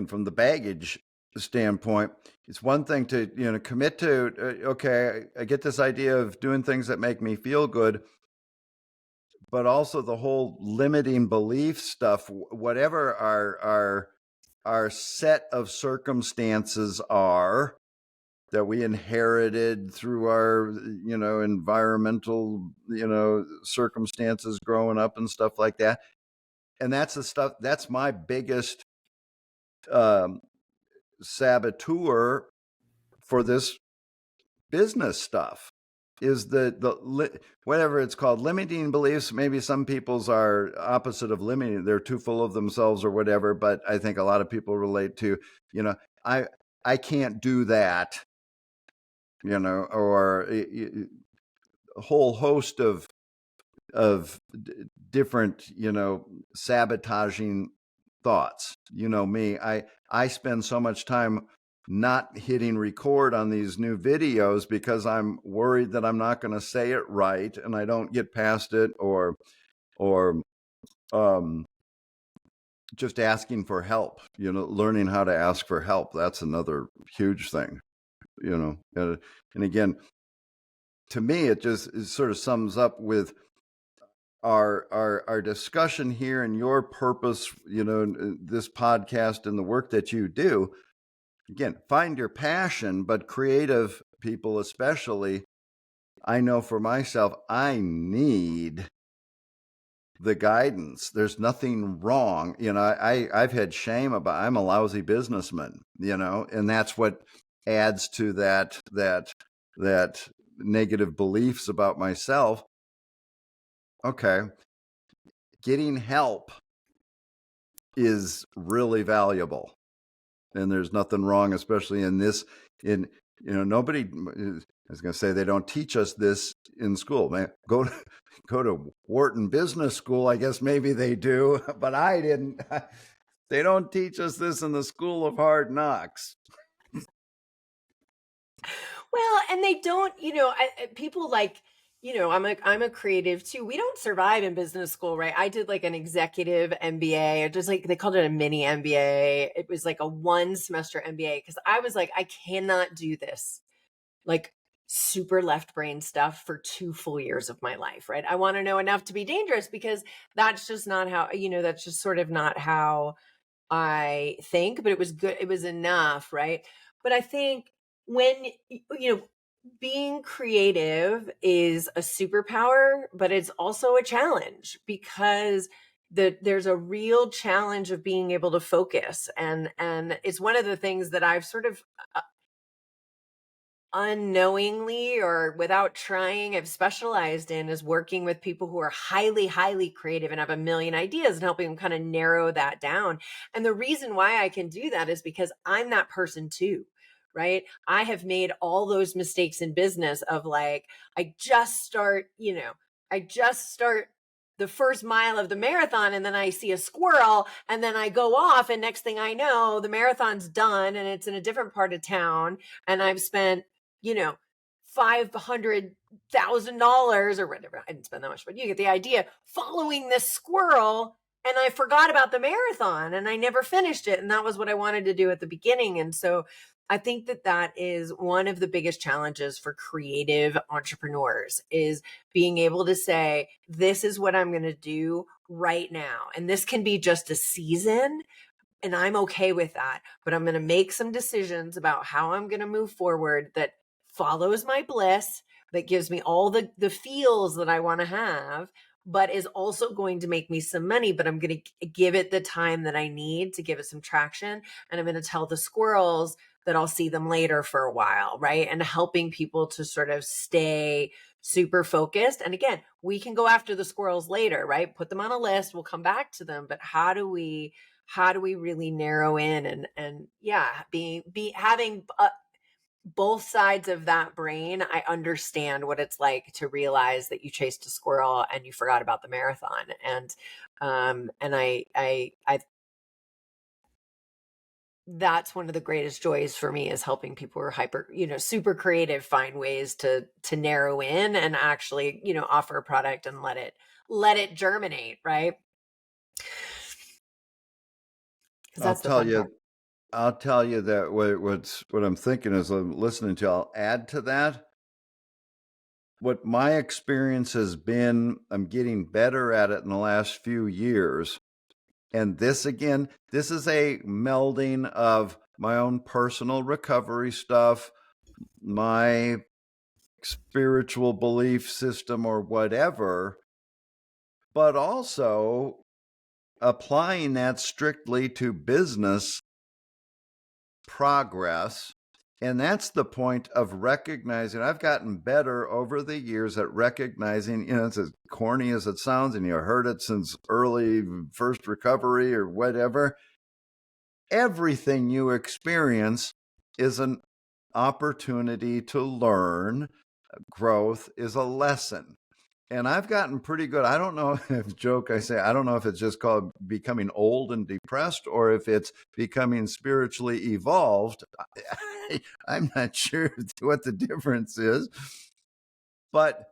from the baggage standpoint, it's one thing to, commit to, okay, I get this idea of doing things that make me feel good, but also the whole limiting belief stuff, whatever our set of circumstances are that we inherited through our environmental circumstances growing up and stuff like that. And that's the stuff that's my biggest saboteur for this business stuff is whatever it's called, limiting beliefs. Maybe some people's are opposite of limiting, they're too full of themselves or whatever, but I think a lot of people relate to, I can't do that, or a whole host of different sabotaging thoughts. Me, I spend so much time not hitting record on these new videos because I'm worried that I'm not going to say it right and I don't get past it, or just asking for help, learning how to ask for help. That's another huge thing, and again, to me, it sort of sums up with our discussion here and your purpose, this podcast and the work that you do. Again, find your passion, but creative people especially, I know for myself, I need the guidance. There's nothing wrong. I've had shame about I'm a lousy businessman, and that's what adds to that negative beliefs about myself. Okay. Getting help is really valuable. And there's nothing wrong, especially nobody, I was going to say, they don't teach us this in school. Man, go to Wharton Business School. I guess maybe they do, but I didn't. They don't teach us this in the School of Hard Knocks. Well, and they don't, people like I'm a creative too. We don't survive in business school, right? I did like an executive MBA, or just like they called it a mini MBA. It was like a 1 semester MBA because I was like, I cannot do this like super left brain stuff for 2 full years of my life, right? I want to know enough to be dangerous because that's just not how, that's just sort of not how I think, but it was good. It was enough, right? But I think when, being creative is a superpower, but it's also a challenge because there's a real challenge of being able to focus. And it's one of the things that I've sort of unknowingly or without trying I've specialized in, is working with people who are highly creative and have a million ideas and helping them kind of narrow that down. And the reason why I can do that is because I'm that person too, right? I have made all those mistakes in business of like, I just start the first mile of the marathon, and then I see a squirrel, and then I go off, and next thing I know, the marathon's done and it's in a different part of town, and I've spent, $500,000 or whatever. I didn't spend that much, but you get the idea, following this squirrel. And I forgot about the marathon and I never finished it. And that was what I wanted to do at the beginning. And so I think that is one of the biggest challenges for creative entrepreneurs, is being able to say, this is what I'm going to do right now. And this can be just a season, and I'm okay with that, but I'm going to make some decisions about how I'm going to move forward that follows my bliss, that gives me all the feels that I want to have, but is also going to make me some money. But I'm going to give it the time that I need to give it some traction. And I'm going to tell the squirrels that I'll see them later for a while, right? And helping people to sort of stay super focused. And again, we can go after the squirrels later, right? Put them on a list, we'll come back to them. But how do we really narrow in and yeah, having both sides of that brain? I understand what it's like to realize that you chased a squirrel and you forgot about the marathon. And I that's one of the greatest joys for me, is helping people who are super creative find ways to narrow in and actually, offer a product and let it germinate, right? Because I'll that's the tell fun part. you, I'll tell you that what I'm thinking as I'm listening to you, I'll add to that. What my experience has been, I'm getting better at it in the last few years. And this is a melding of my own personal recovery stuff, my spiritual belief system or whatever, but also applying that strictly to business progress. And that's the point of recognizing. I've gotten better over the years at recognizing, it's as corny as it sounds, and you heard it since early first recovery or whatever. Everything you experience is an opportunity to learn. Growth is a lesson. And I've gotten pretty good. I don't know if joke I say, I don't know if it's just called becoming old and depressed or if it's becoming spiritually evolved. I'm not sure what the difference is. But,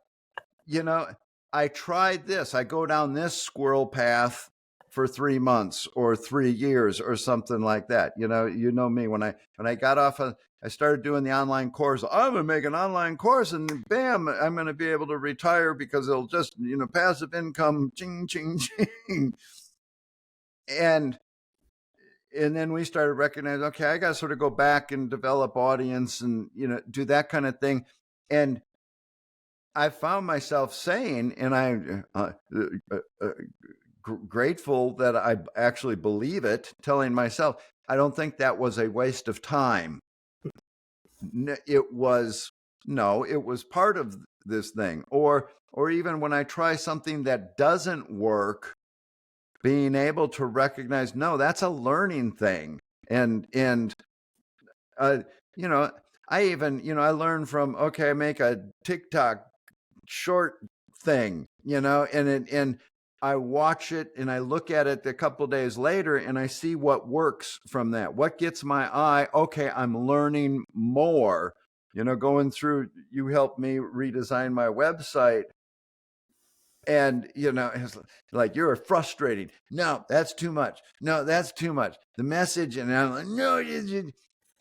I tried this. I go down this squirrel path for 3 months or 3 years or something like that. You know me, when I got off I started doing the online course. I'm going to make an online course and bam, I'm going to be able to retire because it'll just, passive income, ching, ching, ching. And then we started recognizing, okay, I got to sort of go back and develop audience and, do that kind of thing. And I found myself saying, and I'm grateful that I actually believe it, telling myself, I don't think that was a waste of time. It was part of this thing. Or even when I try something that doesn't work, being able to recognize, no, that's a learning thing. And I even, I learned from, okay, I make a TikTok short thing, and I watch it and I look at it a couple of days later and I see what works from that. What gets my eye? Okay, I'm learning more. going through, you helped me redesign my website. And, it's like, you're frustrating. No, that's too much. No, that's too much. The message. And I'm like, no,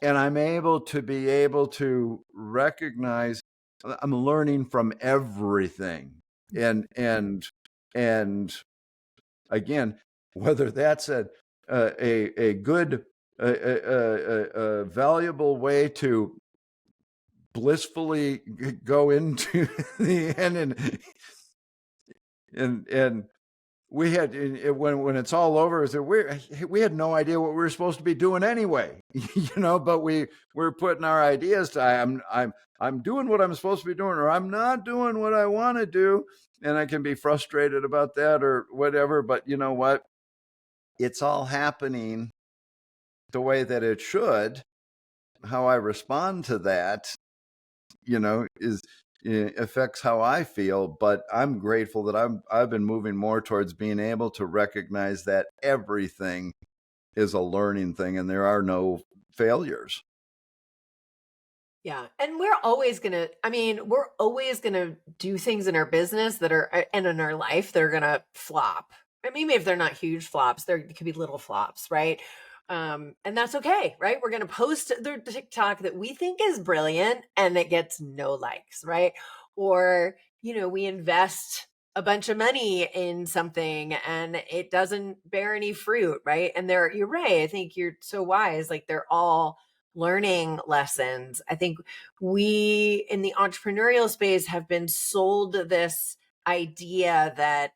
and I'm able to recognize I'm learning from everything. And again, whether that's a good, a valuable way to blissfully go into the end, and we had, when it's all over, is that we had no idea what we were supposed to be doing anyway, but we're putting our ideas to, I'm doing what I'm supposed to be doing, or I'm not doing what I want to do, and I can be frustrated about that or whatever. But you know what? It's all happening the way that it should. How I respond to that, is affects how I feel. But I'm grateful that I've been moving more towards being able to recognize that everything is a learning thing and there are no failures. Yeah. And we're always going to, we're always going to do things in our business that are, and in our life, that are going to flop. Maybe if they're not huge flops, there could be little flops, right? And that's okay, right? We're going to post the TikTok that we think is brilliant and it gets no likes, right? Or, we invest a bunch of money in something and it doesn't bear any fruit, right? And you're right. I think you're so wise. Like, they're all learning lessons. I think we in the entrepreneurial space have been sold this idea that,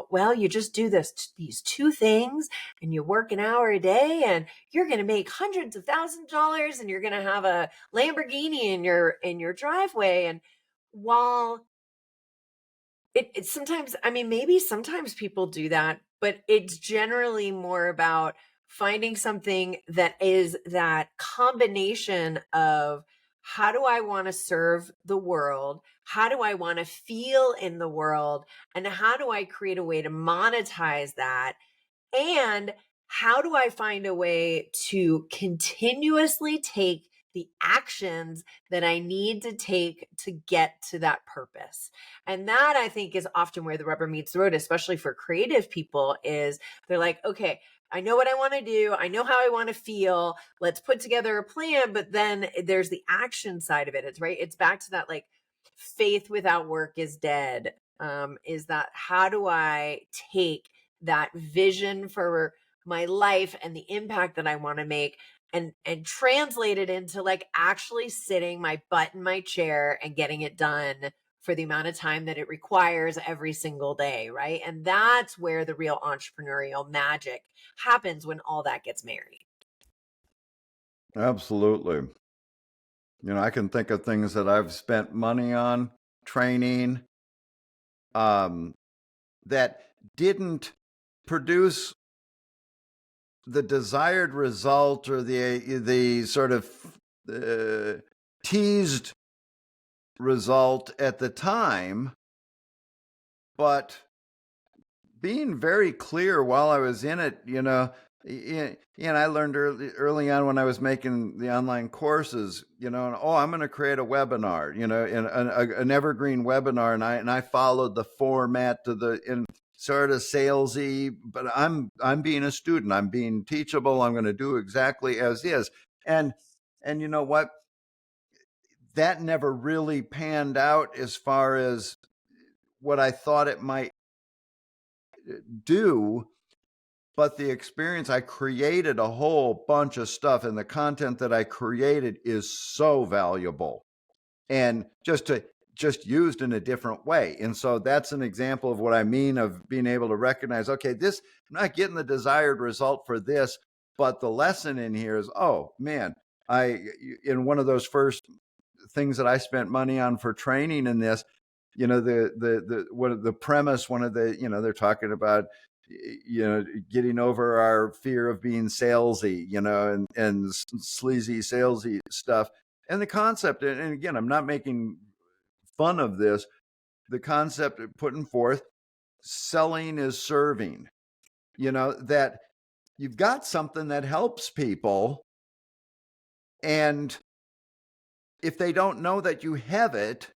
well, you just do these two things and you work an hour a day and you're going to make hundreds of thousands of dollars and you're going to have a Lamborghini in your driveway. And while it sometimes, maybe sometimes people do that, but it's generally more about finding something that is that combination of, how do I want to serve the world? How do I want to feel in the world? And how do I create a way to monetize that? And how do I find a way to continuously take the actions that I need to take to get to that purpose? And that, I think, is often where the rubber meets the road, especially for creative people, is they're like, okay, I know what I want to do. I know how I want to feel. Let's put together a plan. But then there's the action side of it. It's right. It's back to that, like, faith without work is dead. Is that, how do I take that vision for my life and the impact that I want to make and translate it into, like, actually sitting my butt in my chair and getting it done for the amount of time that it requires every single day, right? And that's where the real entrepreneurial magic happens, when all that gets married. Absolutely. I can think of things that I've spent money on, training, that didn't produce the desired result, or the sort of teased result at the time, but being very clear while I was in it, and I learned early on when I was making the online courses, and, I'm going to create a webinar, and an evergreen webinar, and I followed the format to in sort of salesy, but I'm being a student, I'm being teachable, I'm going to do exactly as is, and you know what, that never really panned out as far as what I thought it might do. But the experience, I created a whole bunch of stuff, and the content that I created is so valuable, and just used in a different way. And so that's an example of what I mean, of being able to recognize, okay, this, I'm not getting the desired result for this, but the lesson in here is, oh man, in one of those first things that I spent money on for training in this, the premise, one of the, they're talking about, getting over our fear of being salesy, and sleazy salesy stuff. And the concept, and again, I'm not making fun of this, the concept of putting forth, selling is serving, that you've got something that helps people, and if they don't know that you have it,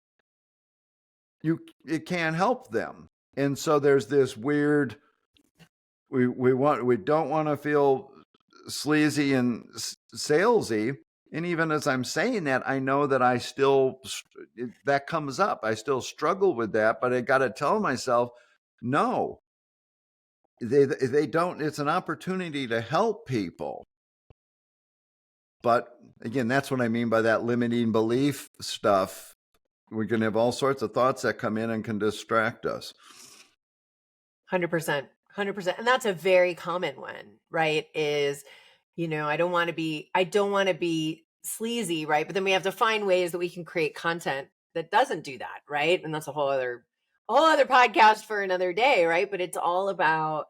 it can't help them. And so there's this weird, we don't want to feel sleazy and salesy. And even as I'm saying that, I know that that comes up. I still struggle with that, but I got to tell myself, no, they don't. It's an opportunity to help people. But again, that's what I mean by that limiting belief stuff. We can have all sorts of thoughts that come in and can distract us. 100%. 100%. And that's a very common one, right? Is, I don't want to be sleazy, right? But then we have to find ways that we can create content that doesn't do that, right? And that's a whole other podcast for another day, right? But it's all about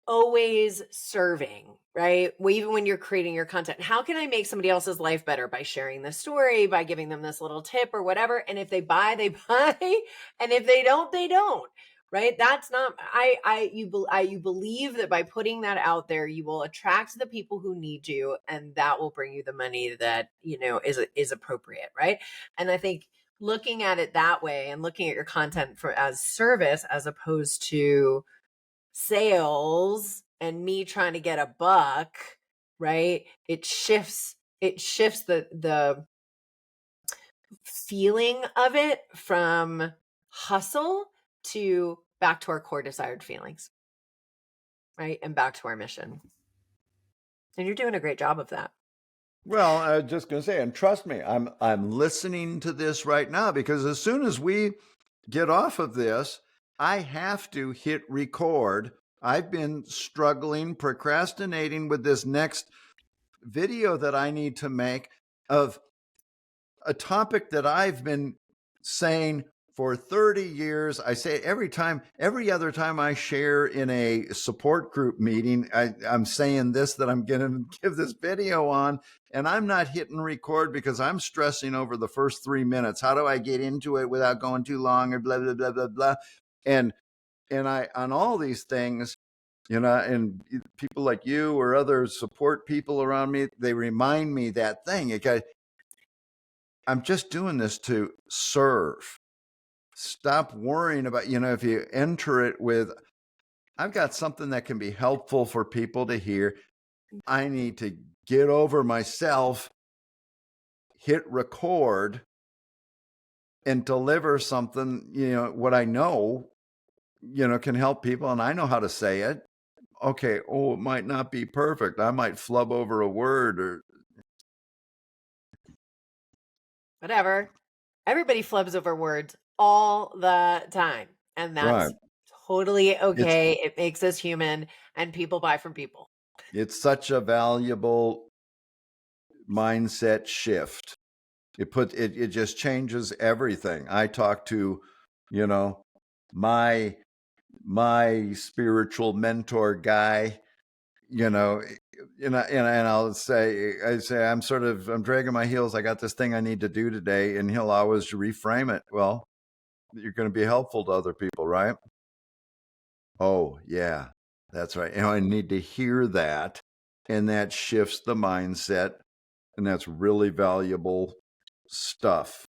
always serving, right? Even when you're creating your content, how can I make somebody else's life better by sharing this story, by giving them this little tip or whatever? And if they buy, they buy. And if they don't, they don't. Right? That's not, you believe that by putting that out there, you will attract the people who need you, and that will bring you the money that, is appropriate. Right. And I think looking at it that way and looking at your content as service, as opposed to sales and me trying to get a buck, right? It shifts the feeling of it from hustle to back to our core desired feelings, right? And back to our mission. And you're doing a great job of that. Well, I was just going to say, and trust me, I'm listening to this right now, because as soon as we get off of this, I have to hit record. I've been struggling, procrastinating with this next video that I need to make of a topic that I've been saying for 30 years. I say every other time I share in a support group meeting, I'm saying this, that I'm going to give this video on, and I'm not hitting record because I'm stressing over the first 3 minutes. How do I get into it without going too long, or blah, blah, blah, blah, blah. And I, on all these things, and people like you or other support people around me, they remind me that thing. I'm just doing this to serve. Stop worrying about, if you enter it with, I've got something that can be helpful for people to hear. I need to get over myself, hit record, and deliver something, what I know, can help people. And I know how to say it. Okay. It might not be perfect. I might flub over a word or Whatever. Everybody flubs over words all the time. And that's right. totally okay. It makes us human, and people buy from people. It's such a valuable mindset shift. It just changes everything. I talk to, my spiritual mentor guy, and I'll say, I'm dragging my heels. I got this thing I need to do today. And he'll always reframe it. Well, you're going to be helpful to other people, right? Oh yeah, that's right. I need to hear that. And that shifts the mindset. And that's really valuable stuff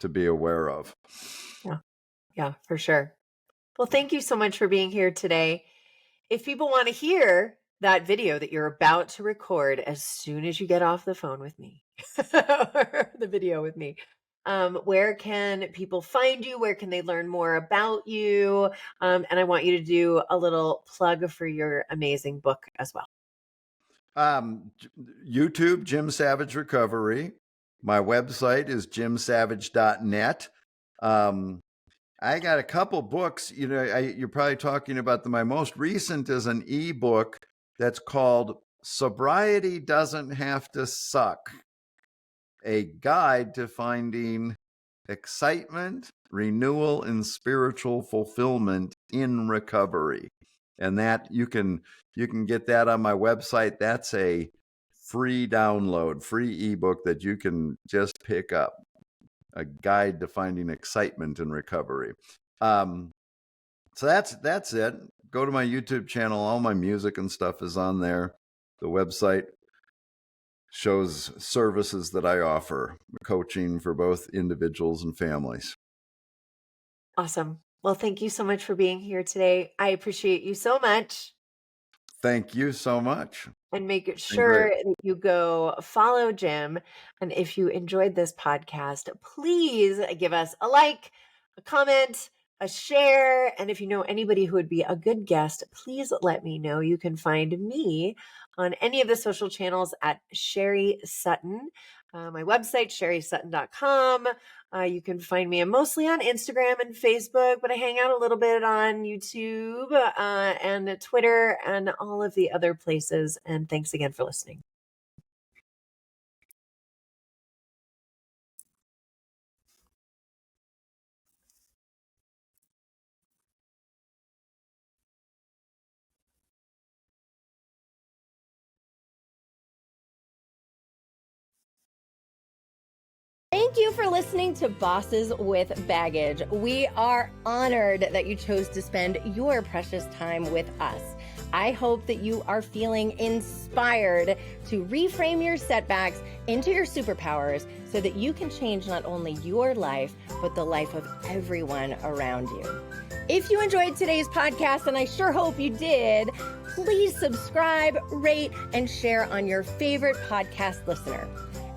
to be aware of. Yeah, for sure. Well, thank you so much for being here today. If people want to hear that video that you're about to record as soon as you get off the phone with me, or the video with me, where can people find you? Where can they learn more about you? And I want you to do a little plug for your amazing book as well. YouTube, Jim Savage Recovery. My website is jimsavage.net. I got a couple books. You're probably talking about my most recent is an ebook that's called Sobriety Doesn't Have to Suck, a guide to finding excitement, renewal, and spiritual fulfillment in recovery. And that you can get that on my website. That's a free download, free ebook that you can just pick up. A guide to finding excitement in recovery. So that's it. Go to my YouTube channel. All my music and stuff is on there. The website. shows services that I offer, coaching for both individuals and families. Awesome. Well, thank you so much for being here today. I appreciate you so much. Thank you so much. And make Been great. sure that you go follow Jim. And if you enjoyed this podcast, please give us a like, a comment, a share. And if you know anybody who would be a good guest, please let me know. You can find me on any of the social channels at Sherry Sutton. My website, sherrysutton.com. You can find me mostly on Instagram and Facebook, but I hang out a little bit on YouTube and Twitter and all of the other places. And thanks again for listening. Thank you for listening to Bosses with Baggage. We are honored that you chose to spend your precious time with us. I hope that you are feeling inspired to reframe your setbacks into your superpowers so that you can change not only your life, but the life of everyone around you. If you enjoyed today's podcast, and I sure hope you did, please subscribe, rate, and share on your favorite podcast listener.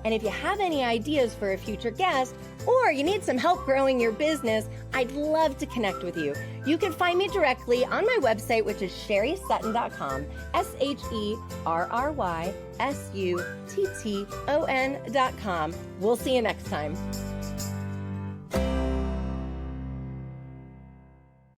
And if you have any ideas for a future guest, or you need some help growing your business, I'd love to connect with you. You can find me directly on my website, which is sherrysutton.com, SherrySutton.com. We'll see you next time.